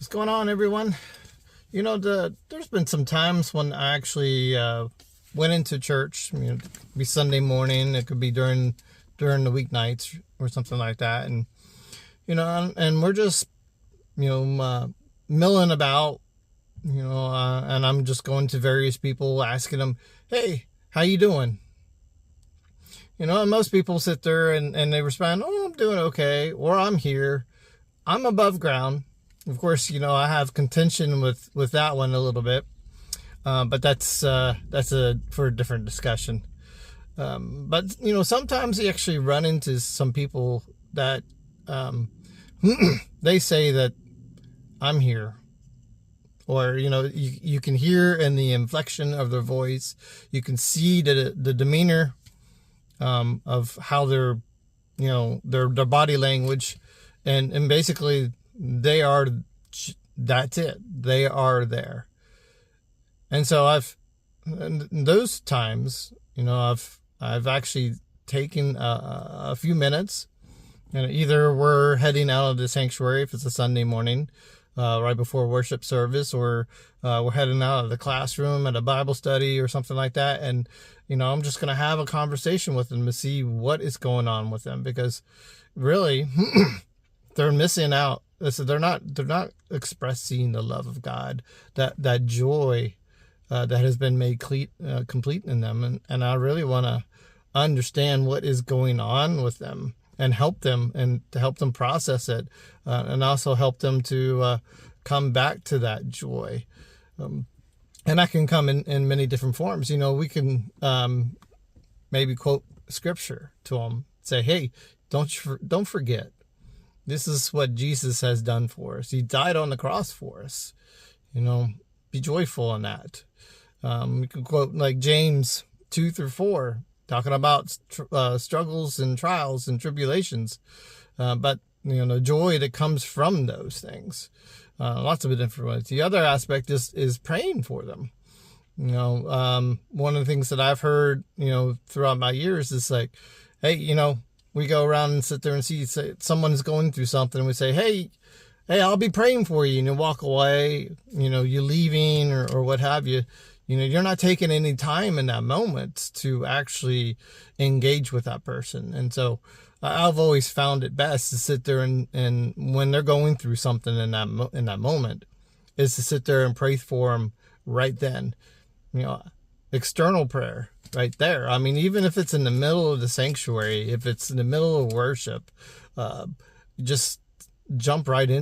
What's going on, everyone? There's been some times when I actually went into church. It could be Sunday morning. It could be during the weeknights or something like that. And we're just milling about. And I'm just going to various people, asking them, "Hey, how you doing?" And most people sit there and they respond, "Oh, I'm doing okay," or "I'm here. I'm above ground." Of course, I have contention with that one a little bit, but that's for a different discussion. But sometimes you actually run into some people that they say that I'm here, or you can hear in the inflection of their voice, you can see the demeanor of how their body language, and basically that's it. They are there. And so in those times, I've actually taken a few minutes, and either we're heading out of the sanctuary if it's a Sunday morning, right before worship service, or we're heading out of the classroom at a Bible study or something like that. And, I'm just going to have a conversation with them to see what is going on with them, because really they're missing out. So they're not expressing the love of God, that joy that has been made complete in them, and I really want to understand what is going on with them and help them, and to help them process it, and also help them to come back to that joy. And that can come in many different forms. We can maybe quote scripture to them, say, "Hey, don't forget. This is what Jesus has done for us. He died on the cross for us. Be joyful in that." We can quote like James 2-4, talking about struggles and trials and tribulations, but the joy that comes from those things. Lots of different ways. The other aspect is praying for them. One of the things that I've heard, throughout my years is like, hey, we go around and sit there and see someone's going through something, and we say, hey, I'll be praying for you, and you walk away, you're leaving or what have you. You're not taking any time in that moment to actually engage with that person. And so I've always found it best to sit there and when they're going through something in that moment, is to sit there and pray for them right then. External prayer right there. I mean, even if it's in the middle of the sanctuary, if it's in the middle of worship, just jump right in.